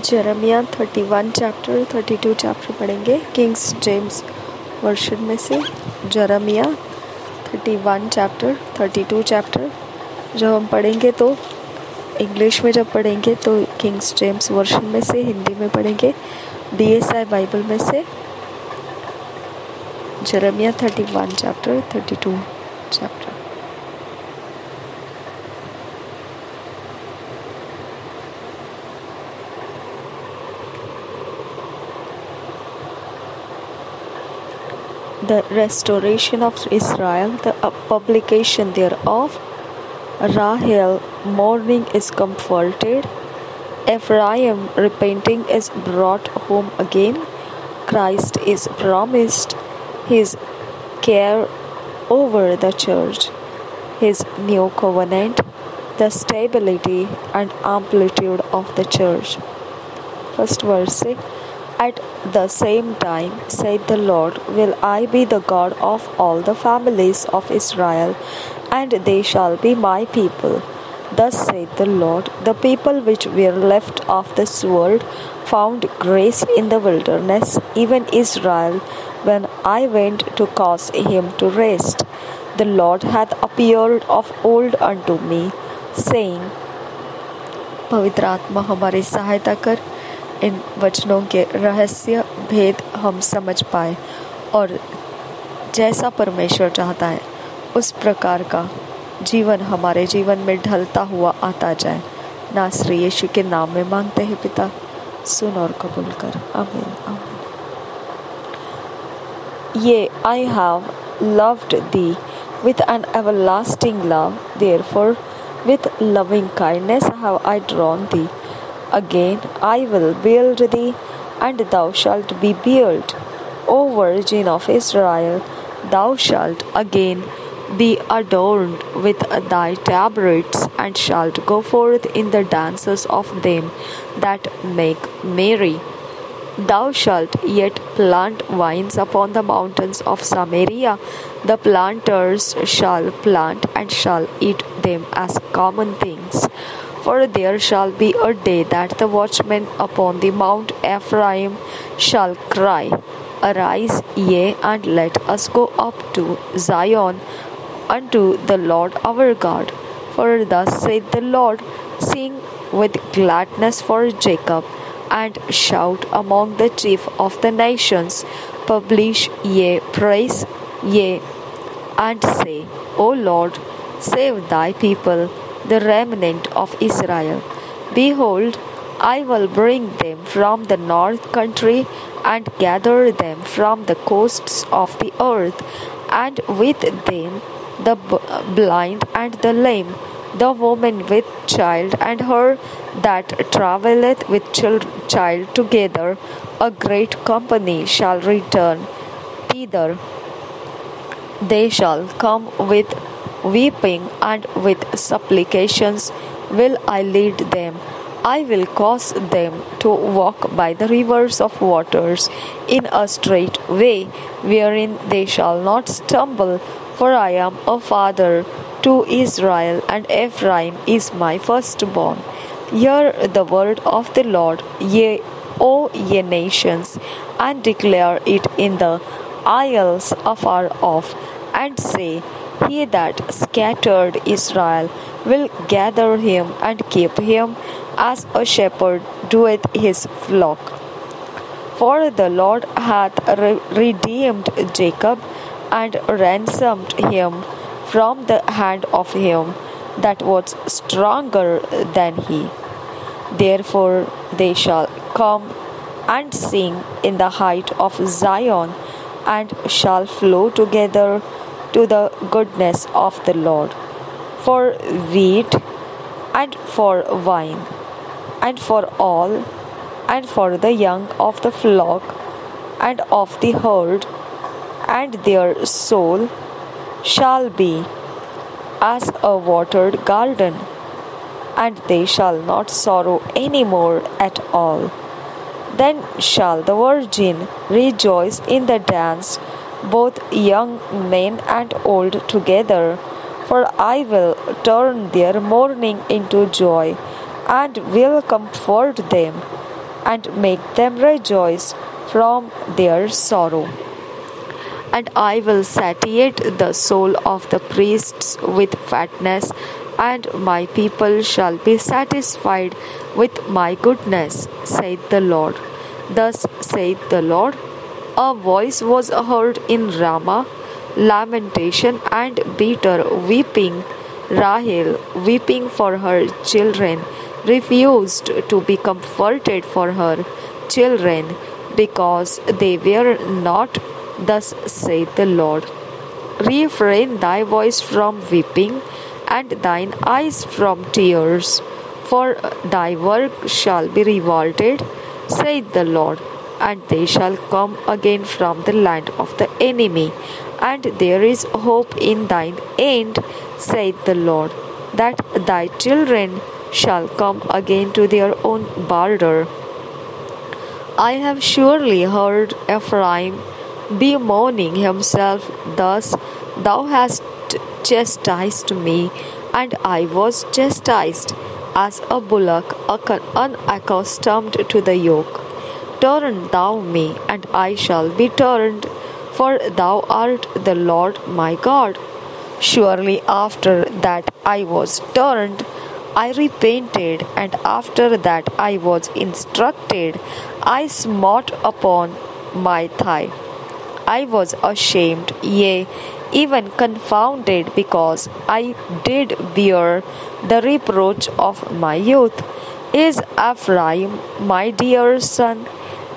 Jeremiah 31 chapter 32 chapter पढ़ेंगे Kings James version में से। जेरेमिया 31 चैप्टर 32 चैप्टर जब हम पढ़ेंगे तो इंग्लिश में जब पढ़ेंगे तो किंग्स जेम्स वर्शन में से, हिंदी में पढ़ेंगे DSI बाइबल में से। Jeremiah 31 chapter 32 chapter. The restoration of Israel, the publication thereof. Rahel mourning is comforted. Ephraim repenting is brought home again. Christ is promised. His care over the church. His new covenant, the stability and amplitude of the church. First verse. At the same time, said the Lord, will I be the God of all the families of Israel, and they shall be my people. Thus saith the Lord, the people which were left of the sword found grace in the wilderness, even Israel, when I went to cause him to rest. The Lord hath appeared of old unto me, saying, पवित्र आत्मा हमारी सहायता कर, इन वचनों के रहस्य भेद हम समझ पाए और जैसा परमेश्वर चाहता है उस प्रकार का जीवन हमारे जीवन में ढलता हुआ आता जाए। नासरी यीशु के नाम में मांगते हैं पिता, सुन और कबूल कर। आमीन आमीन। Yea, I have loved thee with an everlasting love, therefore with loving kindness have I drawn thee. Again I will build thee, and thou shalt be built. O Virgin of Israel, thou shalt again be adorned with thy tabrets, and shalt go forth in the dances of them that make merry. Thou shalt yet plant vines upon the mountains of Samaria. The planters shall plant and shall eat them as common things. For there shall be a day that the watchmen upon the Mount Ephraim shall cry, Arise, yea, and let us go up to Zion, unto the Lord our God. For thus saith the Lord, Sing with gladness for Jacob, and shout among the chief of the nations. Publish ye praise, yea, and say, O Lord, save thy people, the remnant of Israel. Behold, I will bring them from the north country, and gather them from the coasts of the earth, and with them the blind and the lame, the woman with child, and her that travelleth with child together. A great company shall return thither. They shall come with weeping, and with supplications will I lead them. I will cause them to walk by the rivers of waters in a straight way, wherein they shall not stumble. For I am a father to Israel, and Ephraim is my firstborn. Hear the word of the Lord, ye, O ye nations, and declare it in the isles afar off, and say, He that scattered Israel will gather him and keep him, as a shepherd doeth his flock. For the Lord hath redeemed Jacob, and ransomed him from the hand of him that was stronger than he. Therefore they shall come and sing in the height of Zion, and shall flow together to the goodness of the Lord. For wheat, and for wine, and for all, and for the young of the flock, and of the herd, and their soul shall be as a watered garden, and they shall not sorrow any more at all. Then shall the virgin rejoice in the dance, both young men and old together. For I will turn their mourning into joy, and will comfort them. and make them rejoice from their sorrow. And I will satiate the soul of the priests with fatness, and my people shall be satisfied with my goodness, saith the Lord. Thus saith the Lord, a voice was heard in Ramah, lamentation and bitter weeping. Rahel, weeping for her children, refused to be comforted for her children because they were not. Thus saith the Lord, refrain thy voice from weeping and thine eyes from tears, for thy work shall be rewarded, saith the Lord, and they shall come again from the land of the enemy, and there is hope in thine end, saith the Lord, that thy children shall come again to their own border. I have surely heard Ephraim bemoaning himself, thus, thou hast chastised me, and I was chastised as a bullock unaccustomed to the yoke. Turn thou me, and I shall be turned, for thou art the Lord my God. Surely after that I was turned, I repented, and after that I was instructed, I smote upon my thigh. I was ashamed, yea, even confounded, because I did bear the reproach of my youth. Is Ephraim my dear son?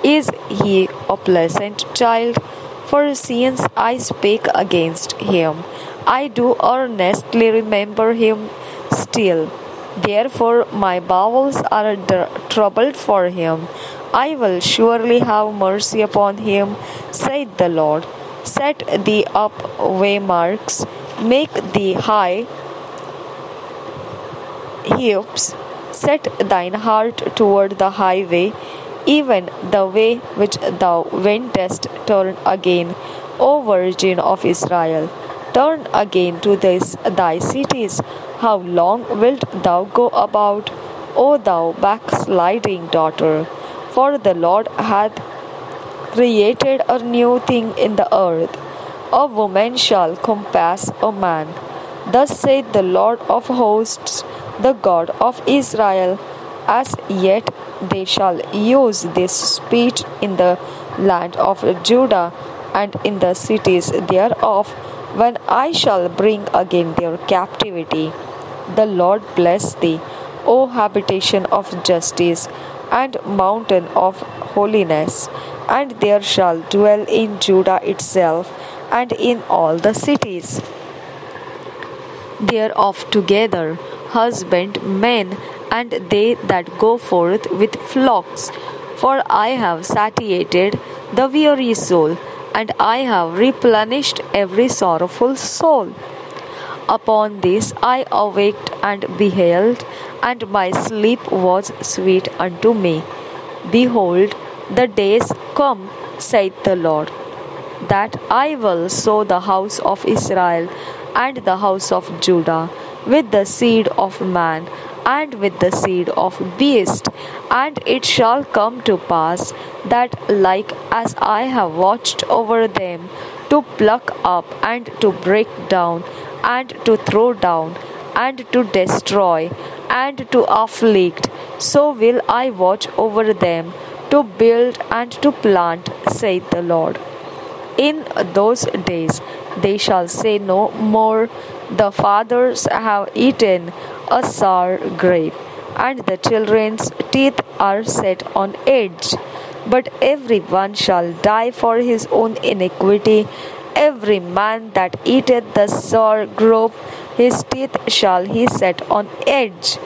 Is he a pleasant child? For since I spake against him, I do earnestly remember him still. Therefore my bowels are troubled for him. I will surely have mercy upon him, saith the Lord. Set thee up waymarks, make thee high heaps, set thine heart toward the highway, even the way which thou wentest. Turn again, O Virgin of Israel. Turn again to thy cities. How long wilt thou go about, O thou backsliding daughter? For the Lord hath created a new thing in the earth. A woman shall compass a man. Thus saith the Lord of hosts, the God of Israel, as yet they shall use this speech in the land of Judah and in the cities thereof, when I shall bring again their captivity. The Lord bless thee, O habitation of justice, and mountain of holiness, and there shall dwell in Judah itself, and in all the cities thereof together husbandmen, and they that go forth with flocks. For I have satiated the weary soul, and I have replenished every sorrowful soul. Upon this I awaked and beheld, and my sleep was sweet unto me. Behold, the days come, saith the Lord, that I will sow the house of Israel and the house of Judah with the seed of man and with the seed of beast. And it shall come to pass that, like as I have watched over them, to pluck up and to break down and to throw down and to destroy and to afflict, so will I watch over them to build and to plant, saith the Lord. In those days they shall say no more, the fathers have eaten a sour grape, and the children's teeth are set on edge. But every one shall die for his own iniquity. Every man that eateth the sour grape, his teeth shall he set on edge.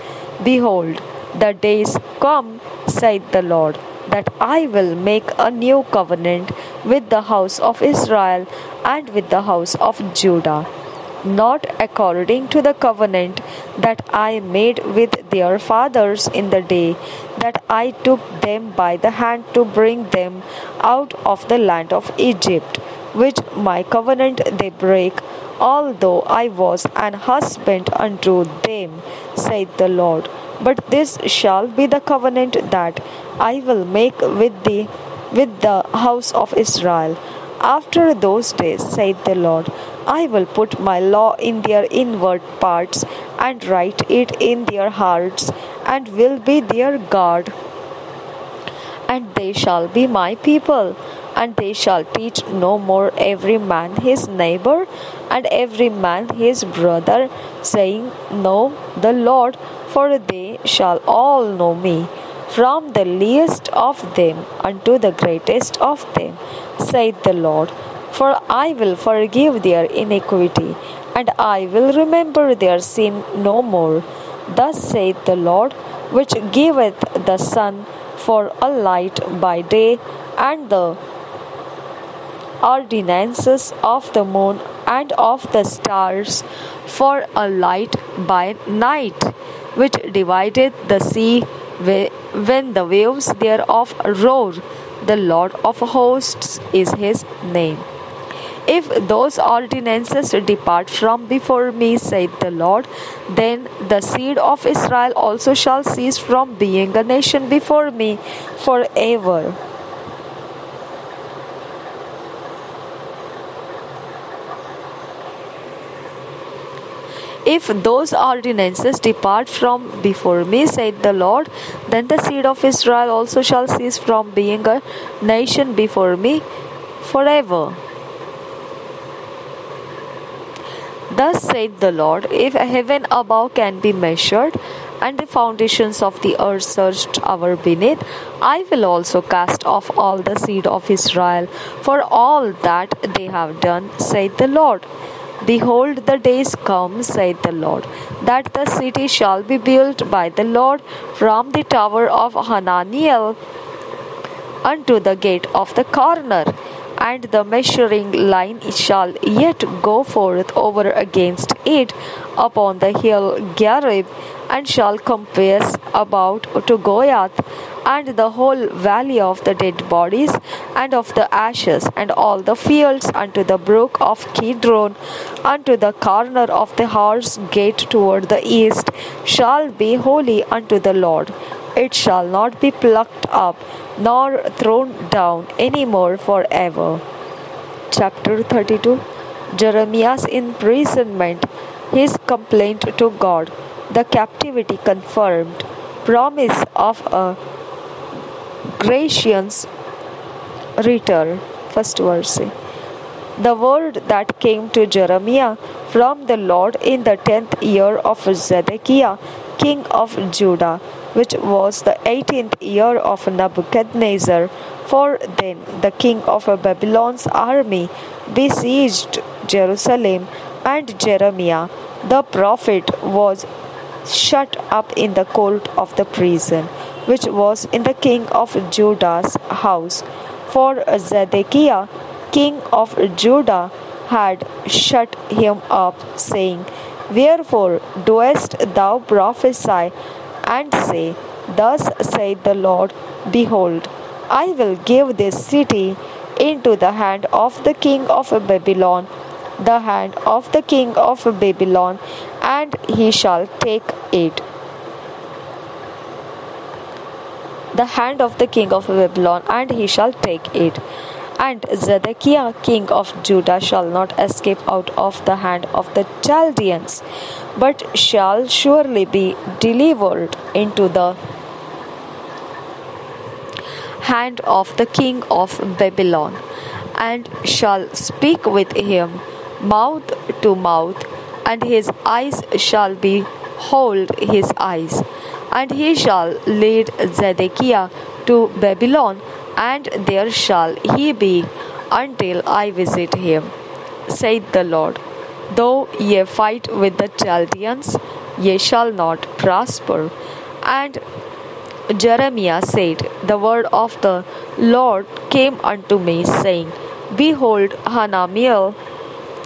Behold, the days come, saith the Lord, that I will make a new covenant with the house of Israel and with the house of Judah, not according to the covenant that I made with their fathers in the day that I took them by the hand to bring them out of the land of Egypt, which my covenant they break, although I was an husband unto them, saith the Lord. But this shall be the covenant that I will make with the house of Israel. After those days, saith the Lord, I will put my law in their inward parts and write it in their hearts, and will be their God, and they shall be my people. And they shall teach no more every man his neighbor and every man his brother, saying, Know the Lord, for they shall all know me, from the least of them unto the greatest of them, saith the Lord. For I will forgive their iniquity, and I will remember their sin no more. Thus saith the Lord, which giveth the sun for a light by day, and the ordinances of the moon and of the stars for a light by night, which divideth the sea when the waves thereof roar. The Lord of hosts is his name. If those ordinances depart from before me, saith the Lord, then the seed of Israel also shall cease from being a nation before me forever. If those ordinances depart from before me, saith the Lord, then the seed of Israel also shall cease from being a nation before me forever. Thus saith the Lord, if heaven above can be measured, and the foundations of the earth searched over beneath, I will also cast off all the seed of Israel for all that they have done, saith the Lord. Behold, the days come, saith the Lord, that the city shall be built by the Lord from the tower of Hananiel unto the gate of the corner, and the measuring line shall yet go forth over against it upon the hill Gareb, and shall compass about to Goyath, and the whole valley of the dead bodies, and of the ashes, and all the fields unto the brook of Kidron, unto the corner of the horse gate toward the east, shall be holy unto the Lord. It shall not be plucked up, nor thrown down any more forever. Chapter 32. Jeremiah's imprisonment, his complaint to God, the captivity confirmed, promise of a gracious return. First verse. The word that came to Jeremiah from the Lord in the 10th year of Zedekiah, king of Judah, which was the 18th year of Nebuchadnezzar. For then the king of Babylon's army besieged Jerusalem, and Jeremiah the prophet was shut up in the court of the prison, which was in the king of Judah's house. For Zedekiah, king of Judah, had shut him up, saying, Wherefore doest thou prophesy, and say, Thus saith the Lord, Behold, I will give this city into the hand of the king of Babylon, the hand of the king of Babylon, and he shall take it. The hand of the king of Babylon, and he shall take it. And Zedekiah king of Judah shall not escape out of the hand of the Chaldeans, but shall surely be delivered into the hand of the king of Babylon, and shall speak with him mouth to mouth, and his eyes shall behold his eyes. And he shall lead Zedekiah to Babylon, and there shall he be until I visit him, saith the Lord. Though ye fight with the Chaldeans, ye shall not prosper. And Jeremiah said, The word of the Lord came unto me, saying, Behold, Hanamiel,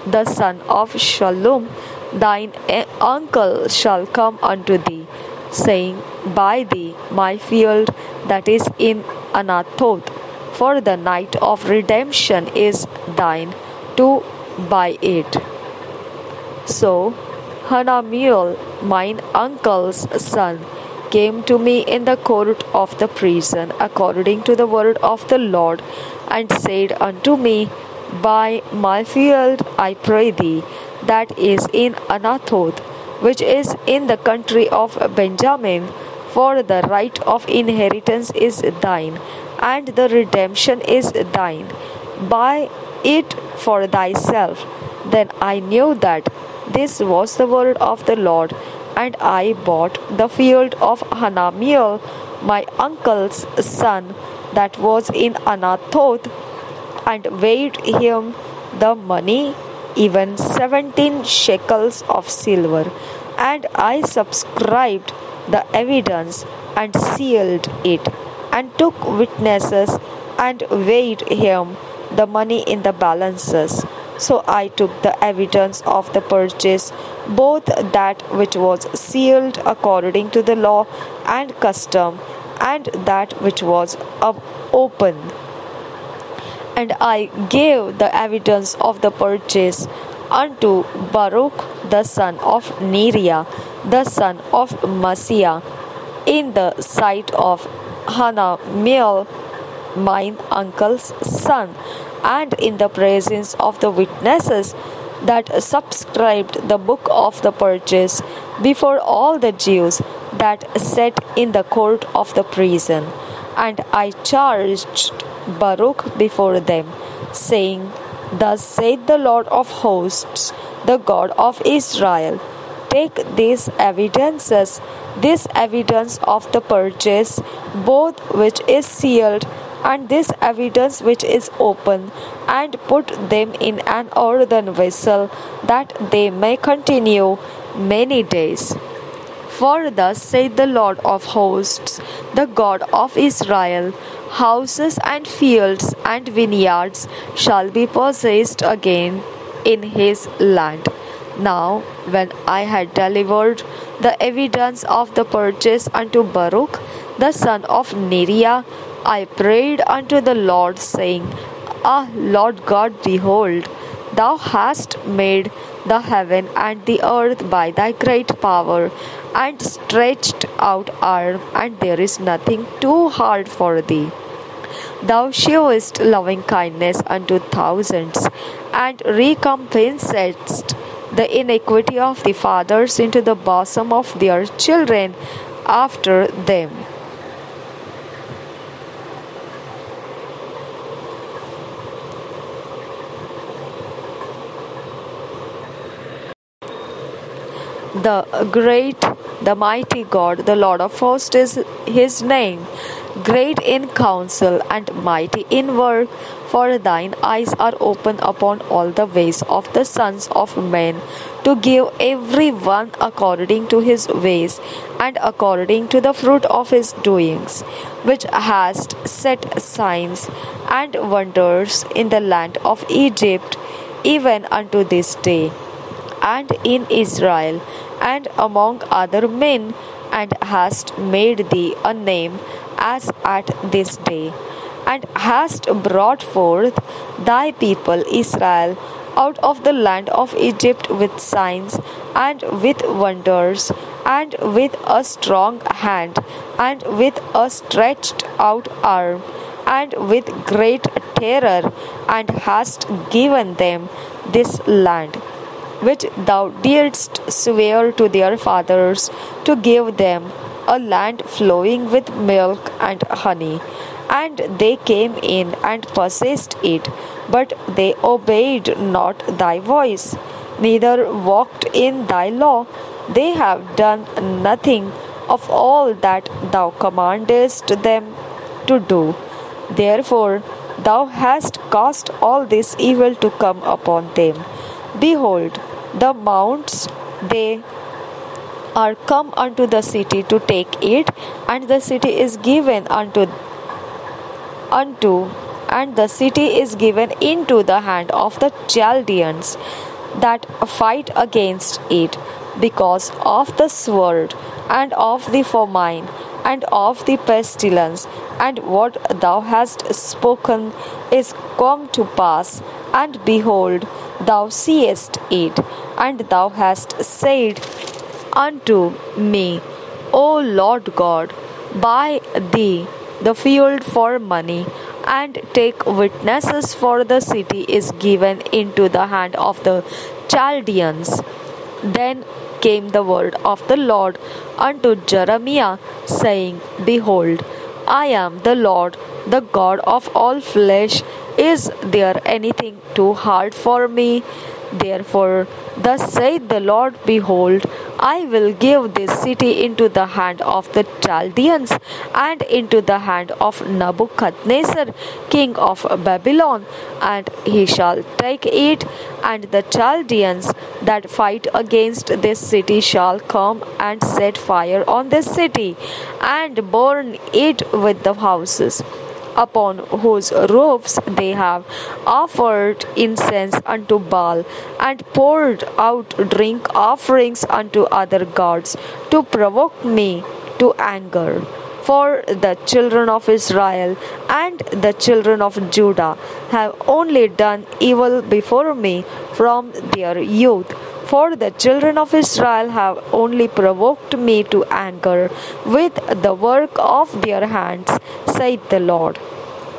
the son of Shallum, thine uncle, shall come unto thee, saying, Buy thee my field that is in Anathoth, for the night of redemption is thine to buy it. So Hanamiel, mine uncle's son, came to me in the court of the prison, according to the word of the Lord, and said unto me, Buy my field, I pray thee, that is in Anathoth, which is in the country of Benjamin, for the right of inheritance is thine, and the redemption is thine. Buy it for thyself. Then I knew that this was the word of the Lord, and I bought the field of Hanamiel, my uncle's son, that was in Anathoth, and weighed him the money, even 17 shekels of silver. And I subscribed the evidence and sealed it, and took witnesses and weighed him the money in the balances. So I took the evidence of the purchase, both that which was sealed according to the law and custom, and that which was open. And I gave the evidence of the purchase unto Baruch the son of Neriah, the son of Messiah, in the sight of Hanamiel, mine uncle's son, and in the presence of the witnesses that subscribed the book of the purchase before all the Jews that sat in the court of the prison. And I charged Baruch before them, saying, Thus saith the Lord of hosts, the God of Israel, Take these evidences, this evidence of the purchase, both which is sealed, and this evidence which is open, and put them in an earthen vessel, that they may continue many days. For thus saith the Lord of hosts, the God of Israel, Houses and fields and vineyards shall be possessed again in his land. Now, when I had delivered the evidence of the purchase unto Baruch, the son of Neriah, I prayed unto the Lord, saying, Ah, Lord God, behold, thou hast made the heaven and the earth by thy great power, and stretched out arm, and there is nothing too hard for thee. Thou shewest loving kindness unto thousands, and recompensest the iniquity of the fathers into the bosom of their children after them. The great, the mighty God, the Lord of hosts is his name, great in counsel and mighty in work. For thine eyes are open upon all the ways of the sons of men, to give every one according to his ways, and according to the fruit of his doings, which hast set signs and wonders in the land of Egypt, even unto this day, and in Israel, and among other men, and hast made thee a name as at this day, and hast brought forth thy people Israel out of the land of Egypt with signs and with wonders, and with a strong hand, and with a stretched out arm, and with great terror, and hast given them this land, which thou didst swear to their fathers, to give them a land flowing with milk and honey. And they came in and possessed it, but they obeyed not thy voice, neither walked in thy law. They have done nothing of all that thou commandest them to do. Therefore thou hast caused all this evil to come upon them. Behold, the mounts, they are come unto the city to take it, and the city is given and the city is given into the hand of the Chaldeans that fight against it, because of the sword, and of the famine, and of the pestilence. And what thou hast spoken is come to pass, and behold, thou seest it. And thou hast said unto me, O Lord God, buy thee the field for money, and take witnesses, for the city is given into the hand of the Chaldeans. Then came the word of the Lord unto Jeremiah, saying, Behold, I am the Lord, the God of all flesh. Is there anything too hard for me? Therefore, thus saith the Lord, Behold, I will give this city into the hand of the Chaldeans, and into the hand of Nebuchadnezzar, king of Babylon, and he shall take it, and the Chaldeans that fight against this city shall come and set fire on this city, and burn it with the houses upon whose roofs they have offered incense unto Baal, and poured out drink offerings unto other gods, to provoke me to anger. For the children of Israel and the children of Judah have only done evil before me from their youth. For the children of Israel have only provoked me to anger with the work of their hands, saith the Lord.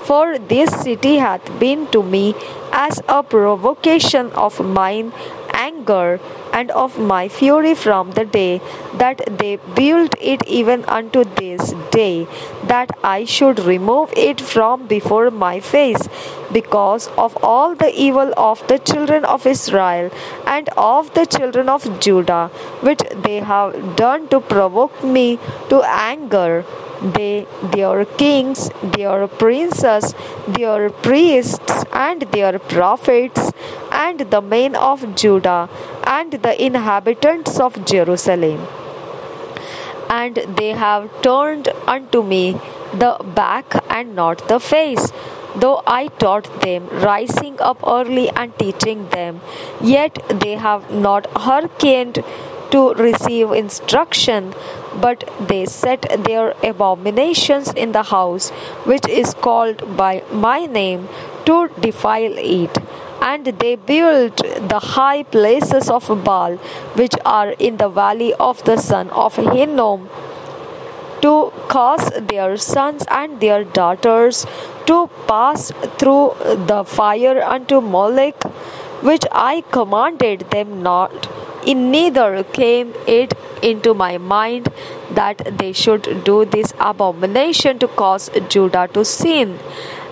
For this city hath been to me as a provocation of mine anger and of my fury from the day that they built it even unto this day, that I should remove it from before my face, because of all the evil of the children of Israel and of the children of Judah, which they have done to provoke me to anger. They, their kings, their princes, their priests, and their prophets, and the men of Judah, and the inhabitants of Jerusalem. And they have turned unto me the back and not the face. Though I taught them, rising up early and teaching them, yet they have not hearkened to receive instruction, but they set their abominations in the house which is called by my name, to defile it. And they built the high places of Baal, which are in the valley of the son of Hinnom, to cause their sons and their daughters to pass through the fire unto Molech, which I commanded them not. In neither came it into my mind that they should do this abomination to cause Judah to sin.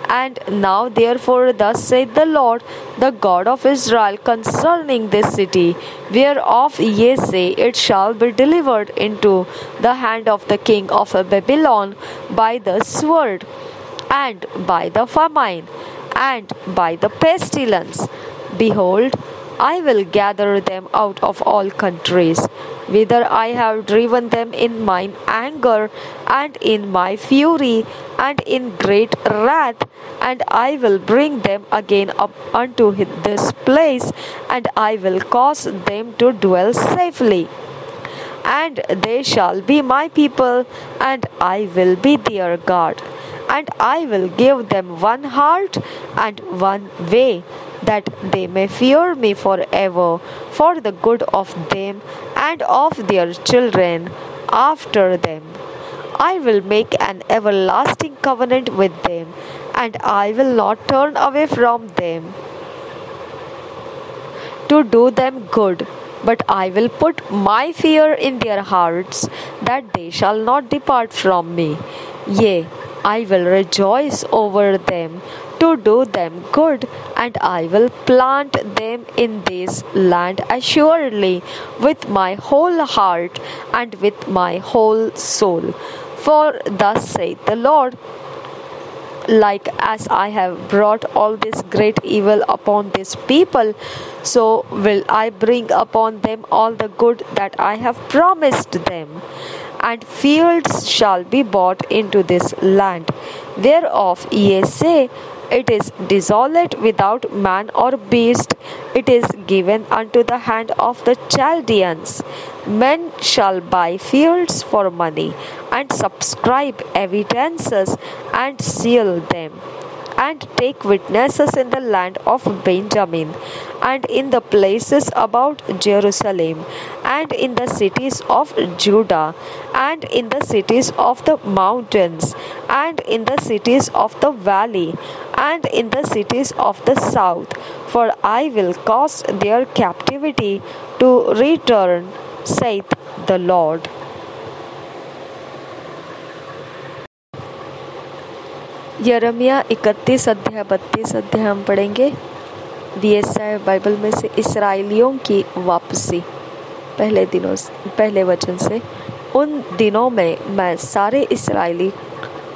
And now therefore thus saith the Lord, the God of Israel, concerning this city, whereof ye say, it shall be delivered into the hand of the king of Babylon by the sword, and by the famine, and by the pestilence. Behold, I will gather them out of all countries, whither I have driven them in mine anger, and in my fury, and in great wrath, and I will bring them again up unto this place, and I will cause them to dwell safely. And they shall be my people, and I will be their God. And I will give them one heart and one way, that they may fear me forever, for the good of them and of their children after them. I will make an everlasting covenant with them, and I will not turn away from them to do them good. But I will put my fear in their hearts, that they shall not depart from me. Yea, I will rejoice over them to do them good, and I will plant them in this land assuredly with my whole heart and with my whole soul. For thus saith the Lord, like as I have brought all this great evil upon this people, so will I bring upon them all the good that I have promised them. And fields shall be bought into this land, whereof ye say, it is desolate without man or beast, it is given unto the hand of the Chaldeans. Men shall buy fields for money, and subscribe evidences, and seal them, and take witnesses in the land of Benjamin, and in the places about Jerusalem, and and in the cities of Judah, and in the cities of the mountains, and in the cities of the valley, and in the cities of the south. For I will cause their captivity to return, saith the Lord. यिर्मयाह 31 अध्याय 32 अध्याय हम पढ़ेंगे VSI Bible में से। इसराइलियों की वापसी, पहले वचन से। उन दिनों में मैं सारे इसराइली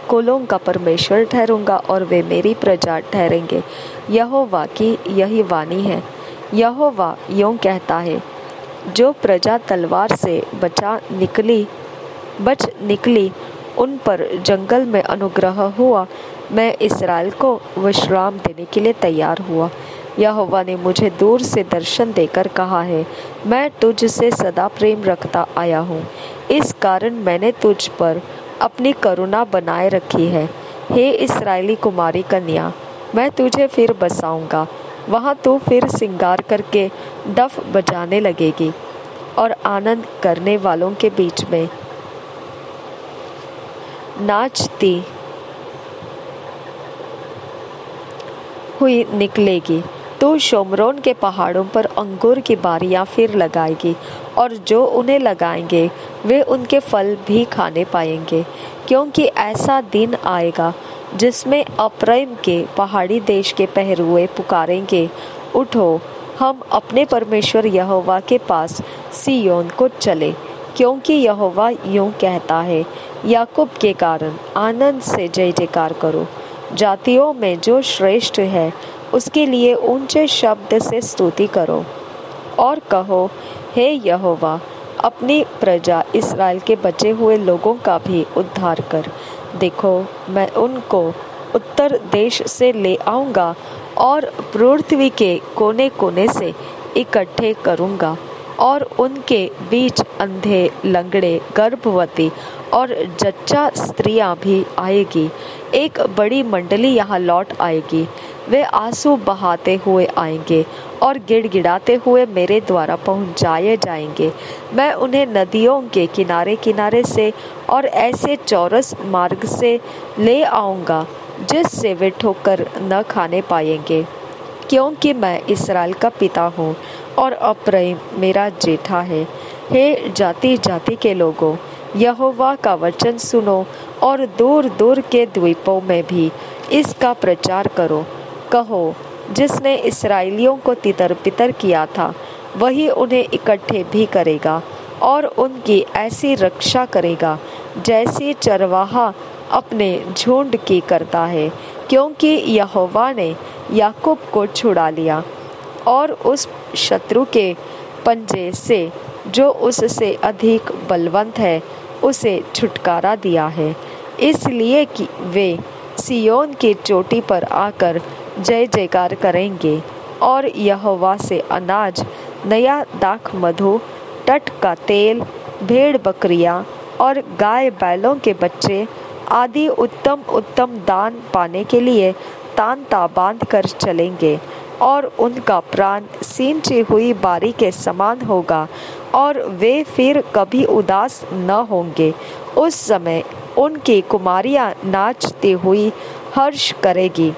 कुलों का परमेश्वर ठहरूंगा और वे मेरी प्रजा ठहरेंगे। यहोवा की यही वाणी है। यहोवा यूं कहता है, जो प्रजा तलवार से बच निकली उन पर जंगल में अनुग्रह हुआ। मैं इसराइल को विश्राम देने के लिए तैयार हुआ। यहोवा ने मुझे दूर से दर्शन देकर कहा है, मैं तुझसे सदा प्रेम रखता आया हूँ, इस कारण मैंने तुझ पर अपनी करुणा बनाए रखी है। हे इस्राएली कुमारी कन्या, मैं तुझे फिर बसाऊंगा। वहाँ तू फिर सिंगार करके डफ बजाने लगेगी और आनंद करने वालों के बीच में नाचती हुई निकलेगी। तू शोमरोन के पहाड़ों पर अंगूर की बारियां फिर लगाएगी, और जो उन्हें लगाएंगे वे उनके फल भी खाने पाएंगे। क्योंकि ऐसा दिन आएगा जिसमें अप्रैम के पहाड़ी देश के पहरुए पुकारेंगे, उठो, हम अपने परमेश्वर यहोवा के पास सिय्योन को चले। क्योंकि यहोवा यूं कहता है, याकूब के कारण आनंद से जय जयकार करो। जातियों में जो श्रेष्ठ है उसके लिए ऊंचे शब्द से स्तुति करो और कहो, हे यहोवा, अपनी प्रजा इसराइल के बचे हुए लोगों का भी उद्धार कर। देखो, मैं उनको उत्तर देश से ले आऊँगा और पृथ्वी के कोने कोने से इकट्ठे करूँगा, और उनके बीच अंधे, लंगड़े, गर्भवती और जच्चा स्त्रियां भी आएगी। एक बड़ी मंडली यहाँ लौट आएगी। वे आंसू बहाते हुए आएंगे और गिड़गिड़ाते हुए मेरे द्वारा पहुँचाए जाएंगे। मैं उन्हें नदियों के किनारे किनारे से और ऐसे चौरस मार्ग से ले आऊँगा जिससे वे ठोकर न खाने पाएंगे। क्योंकि मैं इसराइल का पिता हूँ और अप्रैम मेरा जेठा है। हे जाति जाति के लोगों, यहोवा का वचन सुनो और दूर दूर के द्वीपों में भी इसका प्रचार करो। कहो, जिसने इसराइलियों को तितर बितर किया था वही उन्हें इकट्ठे भी करेगा और उनकी ऐसी रक्षा करेगा जैसी चरवाहा अपने झुंड की करता है। क्योंकि यहोवा ने याकूब को छुड़ा लिया और उस शत्रु के पंजे से जो उससे अधिक बलवंत है उसे छुटकारा दिया है। इसलिए कि वे सिय्योन की चोटी पर आकर जय जयकार करेंगे और यहोवा से अनाज, नया दाख मधु, टट का तेल, भेड़ बकरियां और गाय बैलों के बच्चे आदि उत्तम उत्तम दान पाने के लिए तांता बांध कर चलेंगे, और उनका प्राण सींची हुई बारी के समान होगा और वे फिर कभी उदास न होंगे। उस समय उनकी कुमारियां नाचती हुई हर्ष करेगी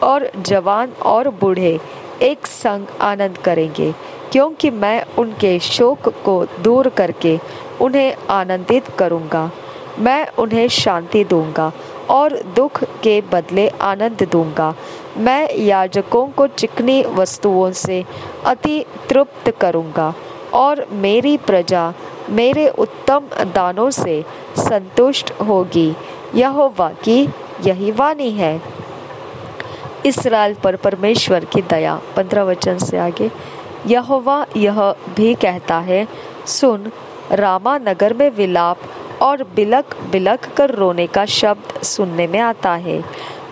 और जवान और बूढ़े एक संग आनंद करेंगे। क्योंकि मैं उनके शोक को दूर करके उन्हें आनंदित करूंगा। मैं उन्हें शांति दूंगा और दुख के बदले आनंद दूंगा। मैं याजकों को चिकनी वस्तुओं से अति तृप्त करूंगा और मेरी प्रजा मेरे उत्तम दानों से संतुष्ट होगी। यहोवा की यही वाणी है। इस्राएल पर परमेश्वर की दया। 15 वचन से आगे, यहोवा यह भी कहता है, सुन, रामा नगर में विलाप और बिलक बिलक कर रोने का शब्द सुनने में आता है।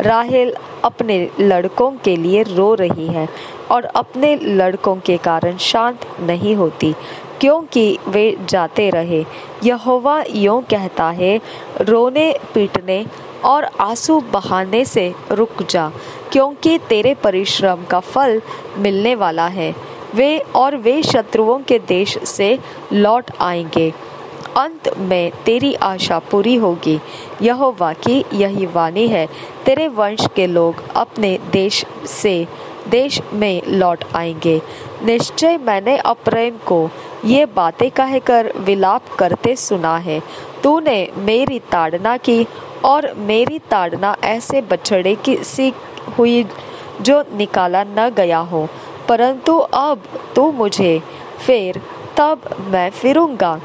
राहेल अपने लड़कों के लिए रो रही है और अपने लड़कों के कारण शांत नहीं होती, क्योंकि वे जाते रहे। यहोवा यूं कहता है, रोने पीटने और आंसू बहाने से रुक जा, क्योंकि तेरे परिश्रम का फल मिलने वाला है। वे शत्रुओं के देश से लौट आएंगे। अंत में तेरी आशा पूरी होगी। यहोवा की यही वाणी है, तेरे वंश के लोग अपने देश में लौट आएंगे। निश्चय मैंने अप्रैम को ये बातें कहकर विलाप करते सुना है। तूने मेरी ताड़ना की और मेरी ताड़ना ऐसे बछड़े की सी हुई जो निकाला न गया हो, परंतु अब तू मुझे फेर, तब मैं फिरूंगा,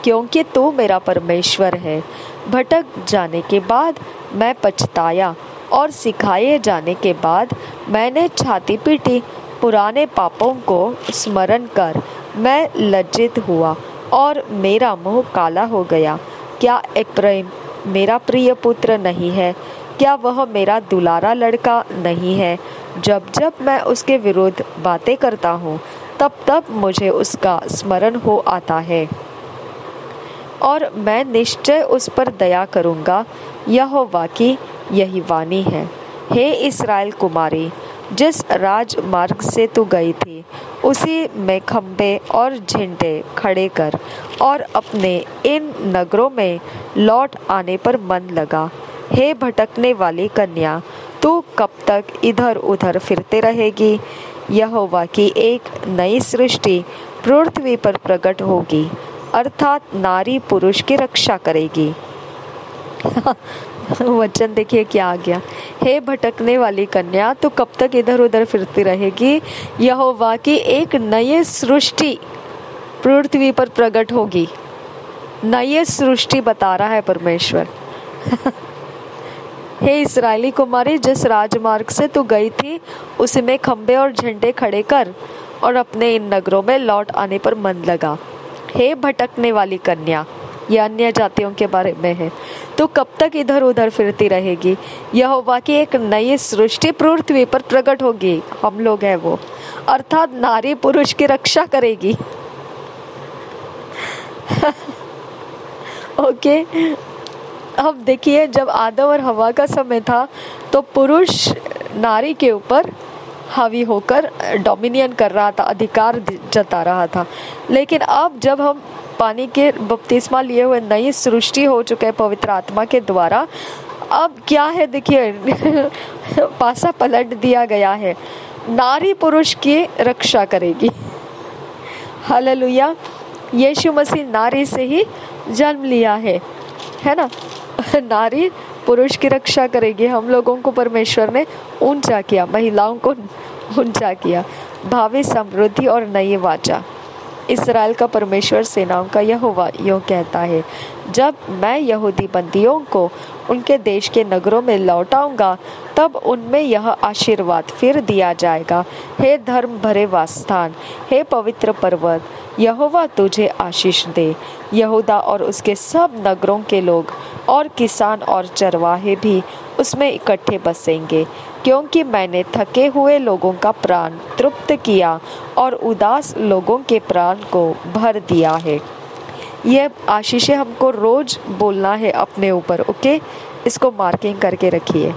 क्योंकि तू मेरा परमेश्वर है। भटक जाने के बाद मैं पछताया और सिखाए जाने के बाद मैंने छाती पीटी। पुराने पापों को स्मरण कर मैं लज्जित हुआ और मेरा मुंह काला हो गया। क्या एप्रैम मेरा प्रिय पुत्र नहीं है? क्या वह मेरा दुलारा लड़का नहीं है? जब जब मैं उसके विरुद्ध बातें करता हूँ, तब तब मुझे उसका स्मरण हो आता है और मैं निश्चय उस पर दया करूँगा। यहोवा की यही वाणी है। हे इस्राएल कुमारी, जिस राजमार्ग से तू गई थी, उसी में खंबे और झंडे खड़े कर और अपने इन नगरों में लौट आने पर मन लगा। हे भटकने वाली कन्या, तू कब तक इधर उधर फिरते रहेगी? यहोवा की एक नई सृष्टि पृथ्वी पर प्रकट होगी, अर्थात नारी पुरुष की रक्षा करेगी। वचन देखिए क्या आ गया। हे भटकने वाली कन्या, तू कब तक इधर उधर फिरती रहेगी? यहोवा की एक नई सृष्टि पृथ्वी पर प्रकट होगी। नई सृष्टि बता रहा है परमेश्वर। हे इस्राएली कुमारी, जिस राजमार्ग से तू गई थी, उसमें खंबे और झंडे खड़े कर और अपने इन नगरों में लौट आने पर मन लगा। हे भटकने वाली कन्या, यह अन्य जातियों के बारे में है, तो कब तक इधर उधर फिरती रहेगी? यहोवा की एक नई सृष्टि पृथ्वी पर प्रकट होगी, हम लोग हैं वो, अर्थात नारी पुरुष की रक्षा करेगी। ओके, अब देखिए, जब आदम और हवा का समय था तो पुरुष नारी के ऊपर हावी होकर डोमिनियन कर रहा था, अधिकार जता रहा था। लेकिन अब जब हम पानी के बपतिस्मा लिए हुए नई सृष्टि हो चुके हैं पवित्र आत्मा के द्वारा, अब क्या है देखिए, पासा पलट दिया गया है। नारी पुरुष की रक्षा करेगी। हालेलुया। यीशु मसीह नारी से ही जन्म लिया है ना। नारी पुरुष की रक्षा करेगी। हम लोगों को परमेश्वर ने ऊंचा किया, महिलाओं को ऊंचा किया। भावी समृद्धि और नई वाचा। इस्राएल का परमेश्वर सेनाओं का यहोवा यूं कहता है, जब मैं यहूदी बंदियों को उनके देश के नगरों में लौटाऊंगा, तब उनमें यह आशीर्वाद फिर दिया जाएगा। हे धर्म भरे वासस्थान, हे पवित्र पर्वत, यहोवा तुझे आशीष दे। यहूदा और उसके सब नगरों के लोग और किसान और चरवाहे भी उसमें इकट्ठे बसेंगे, क्योंकि मैंने थके हुए लोगों का प्राण तृप्त किया और उदास लोगों के प्राण को भर दिया है। यह आशीषें हमको रोज बोलना है अपने ऊपर। ओके, इसको मार्किंग करके रखिए।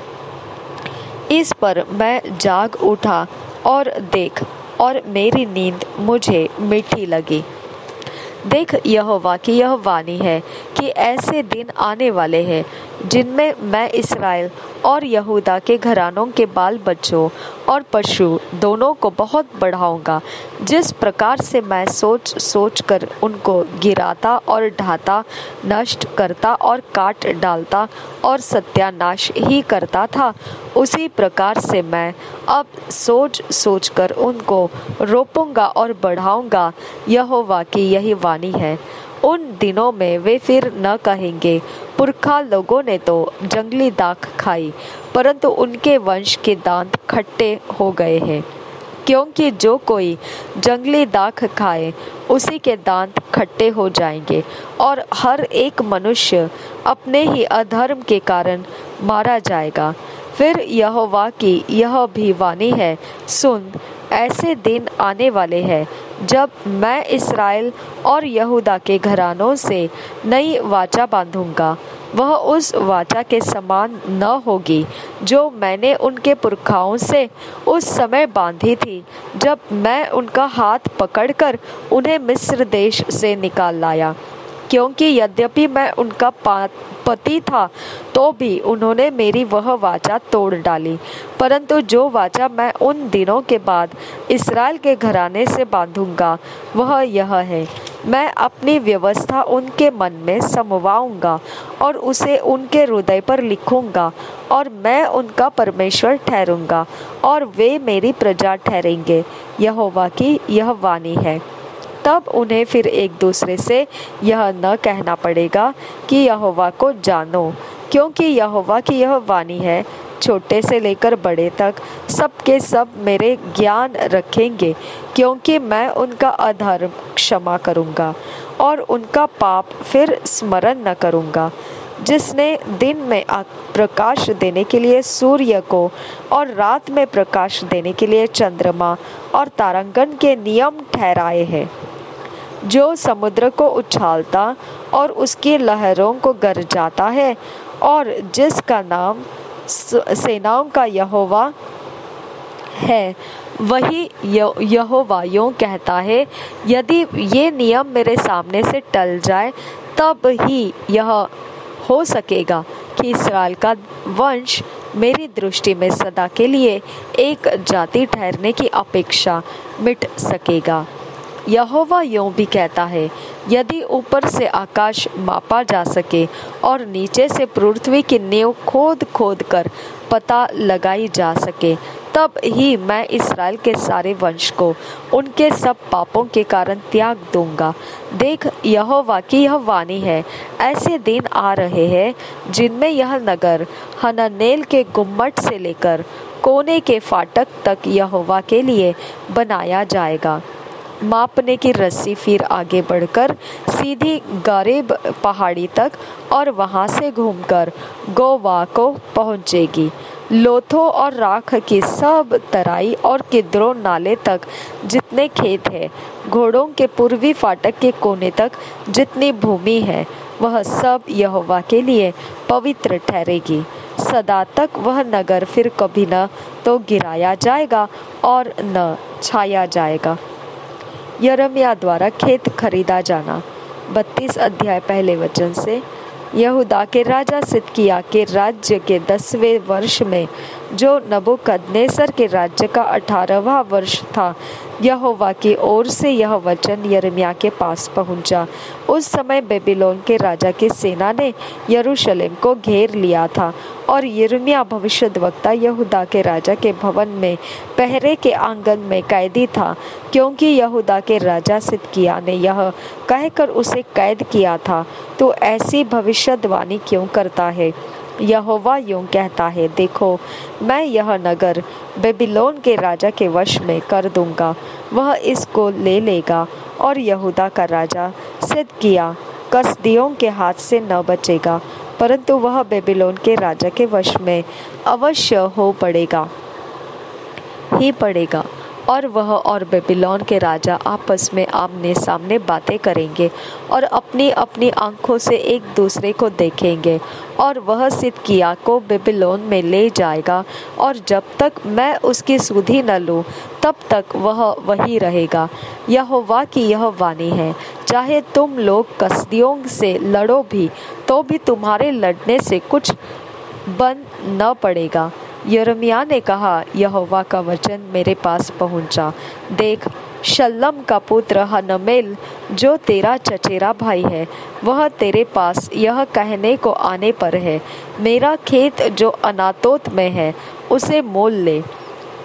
इस पर मैं जाग उठा और देख, और मेरी नींद मुझे मीठी लगी। देख, यहोवा की यह वाणी है कि ऐसे दिन आने वाले हैं जिनमें मैं इस्राएल और यहूदा के घरानों के बाल बच्चों और पशु दोनों को बहुत बढ़ाऊंगा। जिस प्रकार से मैं सोच सोच कर उनको गिराता और ढाता, नष्ट करता और काट डालता और सत्यानाश ही करता था, उसी प्रकार से मैं अब सोच सोच कर उनको रोपूंगा और बढ़ाऊंगा। यहोवा की यही वाणी है। उन दिनों में वे फिर न कहेंगे, पुरखा लोगों ने तो जंगली दाख खाई, परंतु उनके वंश के दांत खट्टे हो गए हैं। क्योंकि जो कोई जंगली दाख खाए, उसी के दांत खट्टे हो जाएंगे, और हर एक मनुष्य अपने ही अधर्म के कारण मारा जाएगा। फिर यहोवा की यह भी वाणी है, सुन, ऐसे दिन आने वाले हैं जब मैं इस्राएल और यहूदा के घरानों से नई वाचा बांधूंगा। वह उस वाचा के समान न होगी जो मैंने उनके पुरखाओं से उस समय बांधी थी, जब मैं उनका हाथ पकड़कर उन्हें मिस्र देश से निकाल लाया। क्योंकि यद्यपि मैं उनका पति था, तो भी उन्होंने मेरी वह वाचा तोड़ डाली। परंतु जो वाचा मैं उन दिनों के बाद इस्राएल के घराने से बांधूंगा, वह यह है, मैं अपनी व्यवस्था उनके मन में समवाऊंगा और उसे उनके हृदय पर लिखूंगा, और मैं उनका परमेश्वर ठहरूंगा और वे मेरी प्रजा ठहरेंगे। यहोवा की यह वाणी है। तब उन्हें फिर एक दूसरे से यह न कहना पड़ेगा कि यहोवा को जानो, क्योंकि यहोवा की यह वाणी है, छोटे से लेकर बड़े तक सब के सब मेरे ज्ञान रखेंगे, क्योंकि मैं उनका अधर्म क्षमा करूंगा और उनका पाप फिर स्मरण न करूंगा। जिसने दिन में प्रकाश देने के लिए सूर्य को और रात में प्रकाश देने के लिए चंद्रमा और तारांगण के नियम ठहराए हैं, जो समुद्र को उछालता और उसकी लहरों को गरजाता है, और जिसका नाम सेनाओं का यहोवा है, वही यहोवा यूं कहता है, यदि ये नियम मेरे सामने से टल जाए, तब ही यह हो सकेगा कि इस्राएल का वंश मेरी दृष्टि में सदा के लिए एक जाति ठहरने की अपेक्षा मिट सकेगा। यहोवा यूं भी कहता है, यदि ऊपर से आकाश मापा जा सके और नीचे से पृथ्वी की नींव खोद खोद कर पता लगाई जा सके, तब ही मैं इस्राएल के सारे वंश को उनके सब पापों के कारण त्याग दूंगा। देख, यहोवा की यह वाणी है, ऐसे दिन आ रहे हैं जिनमें यह नगर हननेल के गुम्मट से लेकर कोने के फाटक तक यहोवा के लिए बनाया जाएगा। मापने की रस्सी फिर आगे बढ़कर सीधी गारेब पहाड़ी तक और वहां से घूमकर गोवा को पहुंचेगी। लोथो और राख की सब तराई और किद्रोन नाले तक जितने खेत है, घोड़ों के पूर्वी फाटक के कोने तक जितनी भूमि है, वह सब यहोवा के लिए पवित्र ठहरेगी। सदा तक वह नगर फिर कभी न तो गिराया जाएगा और न छाया जाएगा। यिर्मयाह द्वारा खेत खरीदा जाना। 32 अध्याय पहले वचन से। यहूदा के राजा सिदकिय्याह के राज्य के 10वें वर्ष में, जो नबूकदनेस्सर के राज्य का 18वां वर्ष था, यहोवा की ओर से यह वचन यिर्मयाह के पास पहुंचा। उस समय बेबीलोन के राजा की सेना ने यरूशलेम को घेर लिया था, और यिर्मयाह भविष्यद्वक्ता यहूदा के राजा के भवन में पहरे के आंगन में कैदी था, क्योंकि यहूदा के राजा सिदकिय्याह ने यह कहकर उसे कैद किया था, तो ऐसी भविष्यद्वाणी क्यों करता है? यहोवा यूं कहता है, देखो, मैं यह नगर बेबीलोन के राजा के वश में कर दूंगा। वह इसको ले लेगा, और यहूदा का राजा सिदकिय्याह कसदियों के हाथ से न बचेगा, परंतु वह बेबीलोन के राजा के वश में अवश्य हो पड़ेगा ही पड़ेगा। और वह और बेबीलोन के राजा आपस में आमने सामने बातें करेंगे और अपनी अपनी आंखों से एक दूसरे को देखेंगे, और वह सिदकिय्याह को बेबीलोन में ले जाएगा, और जब तक मैं उसकी सुधि न लूँ, तब तक वह वही रहेगा। यहोवा की यह वाणी है, चाहे तुम लोग कसदियों से लड़ो भी, तो भी तुम्हारे लड़ने से कुछ बन न पड़ेगा। यिर्मयाह ने कहा, यहोवा का वचन मेरे पास पहुंचा। देख, शल्लम का पुत्र हनमेल, जो तेरा चचेरा भाई है, वह तेरे पास यह कहने को आने पर है, मेरा खेत जो अनातोत में है, उसे मोल ले,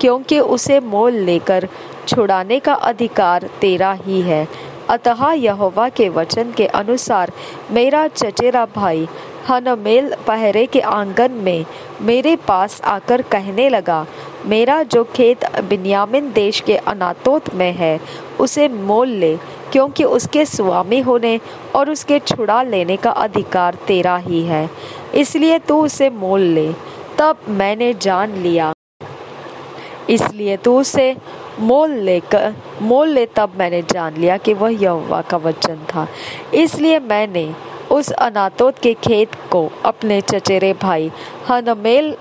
क्योंकि उसे मोल लेकर छुड़ाने का अधिकार तेरा ही है। अतः यहोवा के वचन के अनुसार मेरा चचेरा भाई हनमेल पहरे के आंगन में मेरे पास आकर कहने लगा, मेरा जो खेत बिन्यामीन देश के अनातोत में है, उसे मोल ले, क्योंकि उसके स्वामी होने और उसके छुड़ा लेने का अधिकार तेरा ही है, इसलिए तू उसे मोल ले। तब मैंने जान लिया, इसलिए तू उसे मोल ले, तब मैंने जान लिया कि वह यहोवा का वचन था। इसलिए मैंने उस अनातोत के खेत को अपने चचेरे भाई हनमेल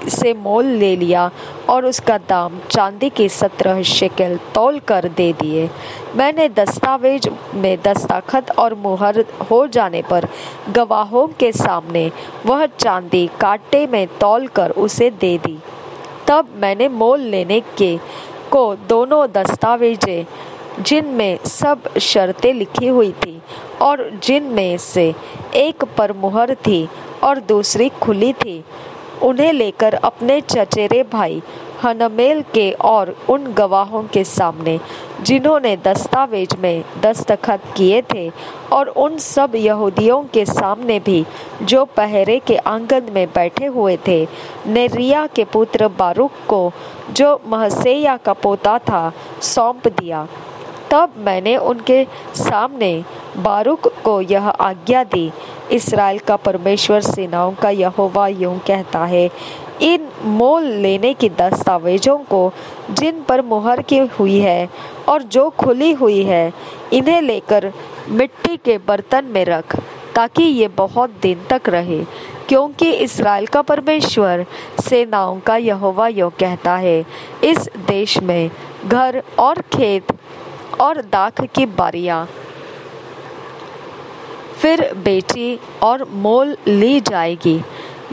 से मोल ले लिया और उसका दाम चांदी के 17 शेकेल तौल कर दे दिए। मैंने दस्तावेज में दस्तखत और मुहर हो जाने पर गवाहों के सामने वह चांदी कांटे में तौल कर उसे दे दी। तब मैंने मोल लेने के को दोनों दस्तावेजें, जिनमें सब शर्तें लिखी हुई थी और जिनमें से एक पर मुहर थी और दूसरी खुली थी, उन्हें लेकर अपने चचेरे भाई हनमेल के और उन गवाहों के सामने, जिन्होंने दस्तावेज में दस्तखत किए थे, और उन सब यहूदियों के सामने भी जो पहरे के आंगन में बैठे हुए थे, नेरिया के पुत्र बारूक को, जो महसेया का पोता था, सौंप दिया। तब मैंने उनके सामने बारूक को यह आज्ञा दी, इस्राएल का परमेश्वर सेनाओं का यहोवा यूं कहता है, इन मोल लेने की दस्तावेजों को, जिन पर मुहर की हुई है और जो खुली हुई है, इन्हें लेकर मिट्टी के बर्तन में रख, ताकि ये बहुत दिन तक रहे, क्योंकि इस्राएल का परमेश्वर सेनाओं का यहोवा यूं कहता है, इस देश में घर और खेत और दाख की बारियां फिर बेची और मोल ली जाएगी।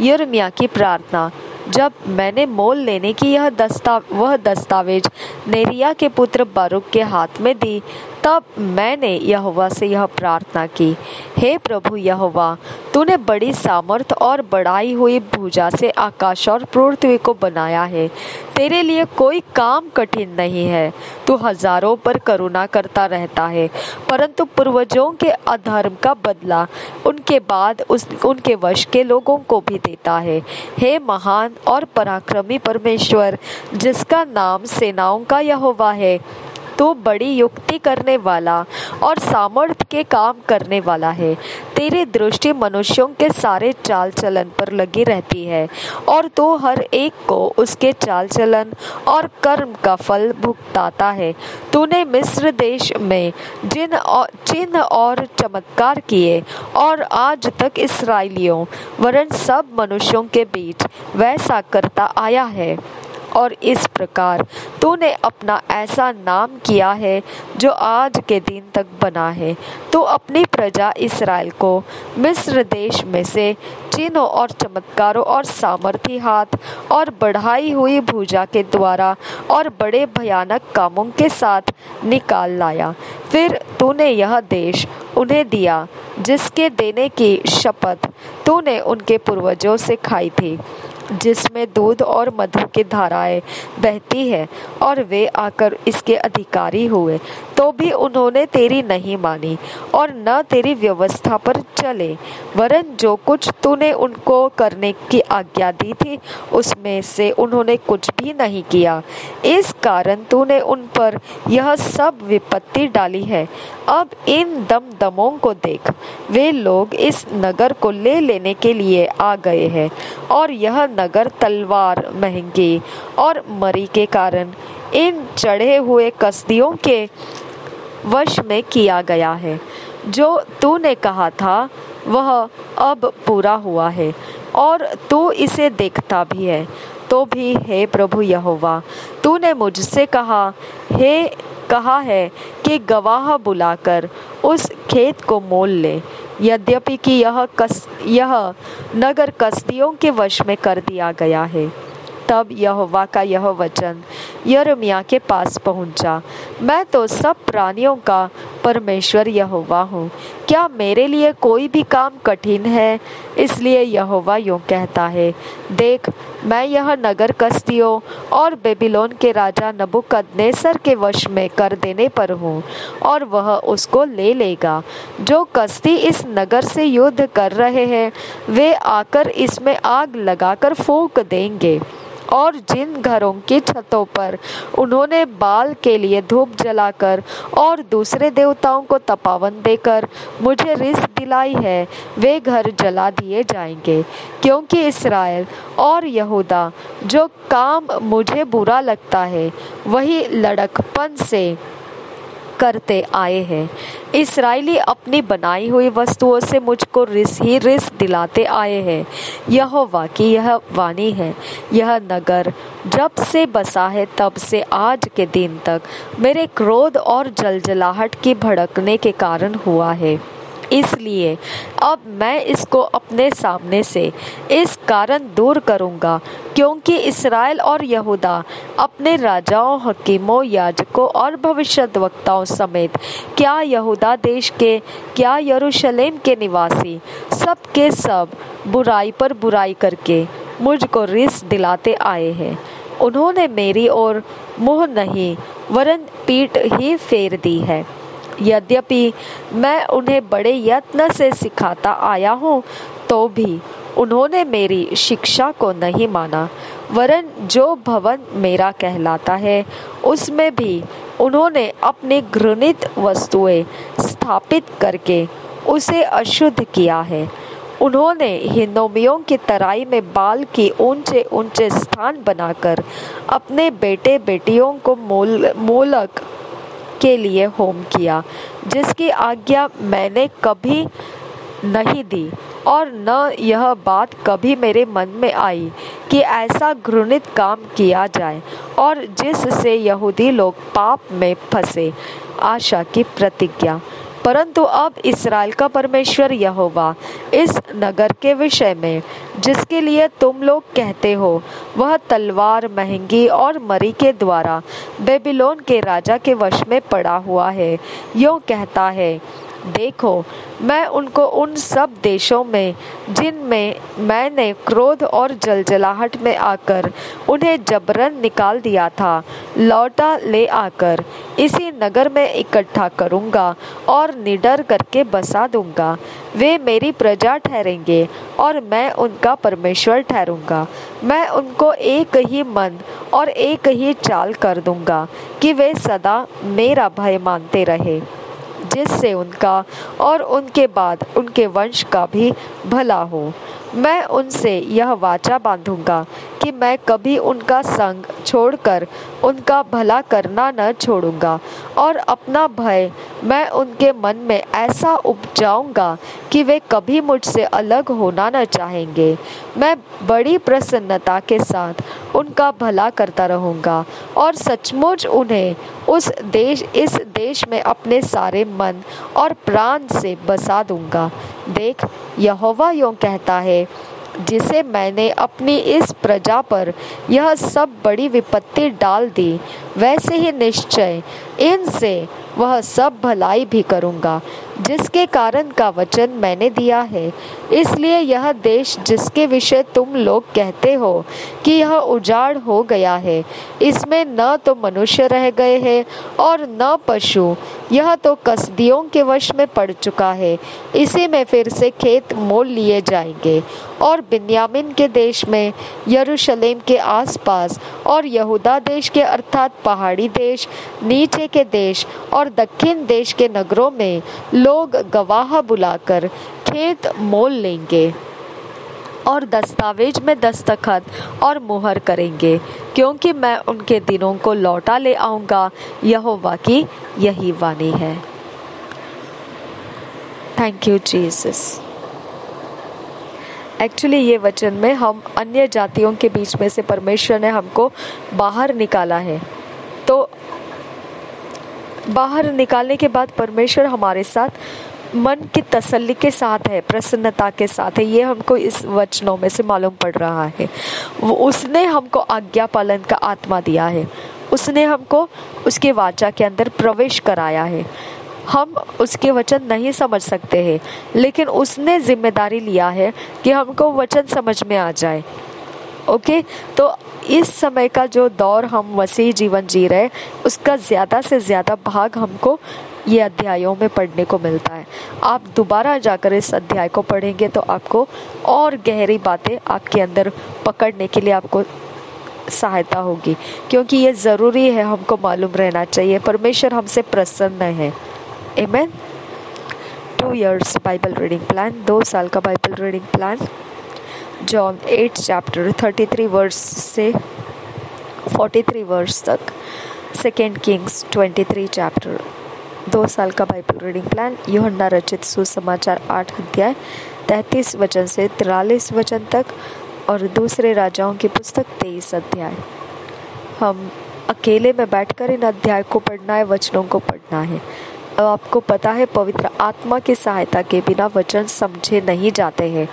यिर्मयाह की प्रार्थना। जब मैंने मोल लेने की वह दस्तावेज नेरिया के पुत्र बारूक के हाथ में दी, तब मैंने यहोवा से यह प्रार्थना की, हे प्रभु यहोवा, तूने बड़ी सामर्थ और बढ़ाई हुई भुजा से आकाश और पृथ्वी को बनाया है। तेरे लिए कोई काम कठिन नहीं है। तू हजारों पर करुणा करता रहता है, परंतु पूर्वजों के अधर्म का बदला उनके बाद उनके वश के लोगों को भी देता है। हे महान और पराक्रमी परमेश्वर, जिसका नाम सेनाओं का यहोवा है, तू बड़ी युक्ति करने वाला और सामर्थ्य के काम करने वाला है। तेरी दृष्टि मनुष्यों के सारे चाल चलन पर लगी रहती है, और तू हर एक को उसके चाल चलन और कर्म का फल भुगताता है। तूने मिस्र देश में चिन्ह और चमत्कार किए, और आज तक इसराइलियों वरन सब मनुष्यों के बीच वैसा करता आया है। और इस प्रकार तूने अपना ऐसा नाम किया है जो आज के दिन तक बना है। तू अपनी प्रजा इस्राएल को मिस्र देश में से चिन्हों और चमत्कारों और सामर्थी हाथ और बढ़ाई हुई भुजा के द्वारा और बड़े भयानक कामों के साथ निकाल लाया। फिर तूने यह देश उन्हें दिया, जिसके देने की शपथ तूने उनके पूर्वजों से खाई थी, जिसमें दूध और मधु की धाराएं बहती है, और वे आकर इसके अधिकारी हुए, तो भी उन्होंने तेरी नहीं मानी और न तेरी व्यवस्था पर चले, वरन जो कुछ तूने उनको करने की आज्ञा दी थी उसमें से उन्होंने कुछ भी नहीं किया। इस कारण तूने उन पर यह सब विपत्ति डाली है। अब इन दमों को देख, वे लोग इस नगर को ले लेने के लिए आ गए हैं, और यह नगर तलवार, महंगी और मरी के कारण इन चढ़े हुए कसदियों के वश में किया गया है। जो तूने कहा था वह अब पूरा हुआ है, और तू इसे देखता भी है। तो भी हे प्रभु यहोवा, तूने मुझसे कहा है कि गवाह बुलाकर उस खेत को मोल ले, यद्यपि कि यह नगर कसदियों के वश में कर दिया गया है। तब यहोवा का यह वचन यिर्मयाह के पास पहुंचा, मैं तो सब प्राणियों का परमेश्वर यहोवा हूँ। क्या मेरे लिए कोई भी काम कठिन है? इसलिए यहोवा यूं कहता है, देख, मैं यह नगर कसदियों और बेबीलोन के राजा नबूकदनेस्सर के वश में कर देने पर हूँ, और वह उसको ले लेगा। जो कसदी इस नगर से युद्ध कर रहे हैं, वे आकर इसमें आग लगाकर फूंक देंगे, और जिन घरों की छतों पर उन्होंने बाल के लिए धूप जलाकर और दूसरे देवताओं को तपावन देकर मुझे रिस दिलाई है, वे घर जला दिए जाएंगे। क्योंकि इस्राएल और यहूदा जो काम मुझे बुरा लगता है वही लड़कपन से करते आए हैं। इस्राएली अपनी बनाई हुई वस्तुओं से मुझको रिस दिलाते आए हैं। यहोवा की यह वाणी है, यह नगर जब से बसा है तब से आज के दिन तक मेरे क्रोध और जलजलाहट की भड़कने के कारण हुआ है। इसलिए अब मैं इसको अपने सामने से इस कारण दूर करूंगा क्योंकि इस्राएल और यहूदा अपने राजाओं, हकीमों, याजकों और भविष्यद्वक्ताओं समेत क्या यहूदा देश के, क्या यरूशलेम के निवासी सब के सब बुराई पर बुराई करके मुझको रिस दिलाते आए हैं। उन्होंने मेरी ओर मुंह नहीं वरन पीठ ही फेर दी है। यद्यपि मैं उन्हें बड़े यत्न से सिखाता आया हूँ तो भी उन्होंने मेरी शिक्षा को नहीं माना, वरन जो भवन मेरा कहलाता है उसमें भी उन्होंने अपनी घृणित वस्तुएं स्थापित करके उसे अशुद्ध किया है। उन्होंने हिन्नोमियों की तराई में बाल की ऊंचे ऊंचे स्थान बनाकर अपने बेटे बेटियों को मोलक के लिए होम किया, जिसकी आज्ञा मैंने कभी नहीं दी और न यह बात कभी मेरे मन में आई कि ऐसा घृणित काम किया जाए और जिससे यहूदी लोग पाप में फंसे। आशा की प्रतिज्ञा। परंतु अब इस्राएल का परमेश्वर यहोवा इस नगर के विषय में जिसके लिए तुम लोग कहते हो वह तलवार महंगी और मरी के द्वारा बेबीलोन के राजा के वश में पड़ा हुआ है, यूं कहता है, देखो मैं उनको उन सब देशों में जिनमें मैंने क्रोध और जलजलाहट में आकर उन्हें जबरन निकाल दिया था, लौटा ले आकर इसी नगर में इकट्ठा करूंगा और निडर करके बसा दूंगा। वे मेरी प्रजा ठहरेंगे और मैं उनका परमेश्वर ठहरूंगा। मैं उनको एक ही मन और एक ही चाल कर दूंगा कि वे सदा मेरा भय मानते रहे, जिससे उनका और उनके बाद उनके वंश का भी भला हो। मैं उनसे यह वाचा बांधूंगा कि मैं कभी उनका संग छोड़कर उनका भला करना न छोड़ूंगा और अपना भय मैं उनके मन में ऐसा उपजाऊंगा कि वे कभी मुझसे अलग होना न चाहेंगे। मैं बड़ी प्रसन्नता के साथ उनका भला करता रहूंगा और सचमुच उन्हें इस देश में अपने सारे मन और प्राण से बसा दूंगा। देख, यहोवा यूं कहता है, जिसे मैंने अपनी इस प्रजा पर यह सब बड़ी विपत्ति डाल दी, वैसे ही निश्चय इनसे वह सब भलाई भी करूंगा जिसके कारण का वचन मैंने दिया है। इसलिए यह देश जिसके विषय तुम लोग कहते हो कि यह उजाड़ हो गया है, इसमें न तो मनुष्य रह गए हैं और न पशु, यह तो कसदियों के वश में पड़ चुका है। इसी में फिर से खेत मोल लिए जाएंगे और बिन्यामीन के देश में, यरूशलेम के आसपास और यहूदा देश के अर्थात पहाड़ी देश, नीचे के देश और दक्षिण देश के नगरों में लोग गवाह बुलाकर खेत मोल लेंगे और दस्तावेज में दस्तखत और मुहर करेंगे, क्योंकि मैं उनके दिनों को लौटा ले आऊंगा। यहोवा की यही वाणी है। Thank you Jesus. एक्चुअली ये वचन में हम अन्य जातियों के बीच में से परमेश्वर ने हमको बाहर निकाला है, तो बाहर निकालने के बाद परमेश्वर हमारे साथ मन की तसल्ली के साथ है, प्रसन्नता के साथ है। ये हमको इस वचनों में से मालूम पड़ रहा है। उसने हमको आज्ञा पालन का आत्मा दिया है, उसने हमको उसके वाचा के अंदर प्रवेश कराया है। हम उसके वचन नहीं समझ सकते हैं, लेकिन उसने जिम्मेदारी लिया है कि हमको वचन समझ में आ जाए। ओके, तो इस समय का जो दौर हम मसीह जीवन जी रहे, उसका ज़्यादा से ज़्यादा भाग हमको ये अध्यायों में पढ़ने को मिलता है। आप दोबारा जाकर इस अध्याय को पढ़ेंगे तो आपको और गहरी बातें आपके अंदर पकड़ने के लिए आपको सहायता होगी, क्योंकि ये ज़रूरी है, हमको मालूम रहना चाहिए परमेश्वर हमसे प्रसन्न है। आमीन। 2 years बाइबल रीडिंग प्लान, 2 साल का Bible reading plan. John 8 chapter 33 verse से 43 वर्स तक। 2 किंग्स 23 चैप्टर, 2 साल का बाइबल रीडिंग प्लान। यूहन्ना रचित सुसमाचार 8 अध्याय 33 वचन से 43 वचन तक, और दूसरे राजाओं की पुस्तक 23 अध्याय। हम अकेले में बैठकर इन अध्याय को पढ़ना है, वचनों को पढ़ना है। अब आपको पता है पवित्र आत्मा की सहायता के बिना वचन समझे नहीं जाते हैं।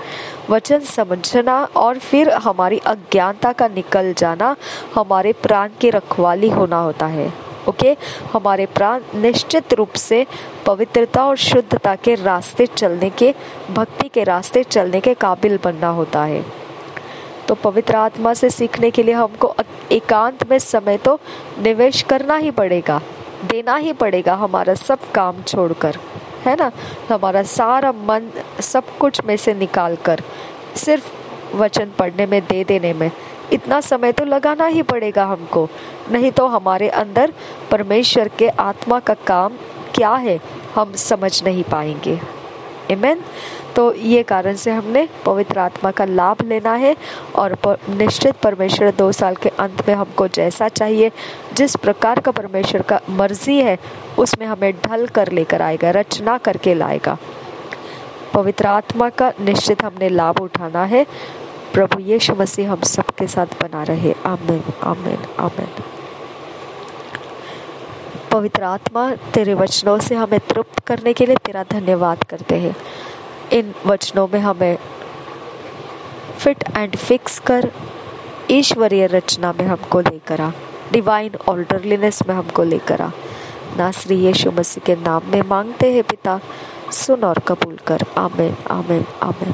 वचन समझना और फिर हमारी अज्ञानता का निकल जाना हमारे प्राण की रखवाली होना होता है। ओके, हमारे प्राण निश्चित रूप से पवित्रता और शुद्धता के रास्ते चलने के, भक्ति के रास्ते चलने के काबिल बनना होता है। तो पवित्र आत्मा से सीखने के लिए हमको एकांत में समय तो निवेश करना ही पड़ेगा, देना ही पड़ेगा, हमारा सब काम छोड़कर, है ना, हमारा सारा मन सब कुछ में से निकाल कर सिर्फ वचन पढ़ने में दे देने में इतना समय तो लगाना ही पड़ेगा हमको, नहीं तो हमारे अंदर परमेश्वर के आत्मा का काम क्या है हम समझ नहीं पाएंगे। आमीन। तो ये कारण से हमने पवित्र आत्मा का लाभ लेना है, और निश्चित परमेश्वर 2 साल के अंत में हमको जैसा चाहिए, जिस प्रकार का परमेश्वर का मर्जी है उसमें हमें ढल कर लेकर आएगा, रचना करके लाएगा। पवित्र आत्मा का निश्चित हमने लाभ उठाना है। प्रभु यीशु मसीह हम सबके साथ बना रहे। आमीन, आमीन, आमीन। पवित्र आत्मा, तेरे वचनों से हमें तृप्त करने के लिए तेरा धन्यवाद करते हैं। इन वचनों में हमें फिट एंड फिक्स कर ईश्वरीय रचना में हमको लेकर आ, डिवाइन ऑर्डरलीनेस में हमको लेकर आ। नासरी यीशु मसीह के नाम में मांगते हैं पिता, सुन और कबूल कर। आमीन, आमीन, आमीन।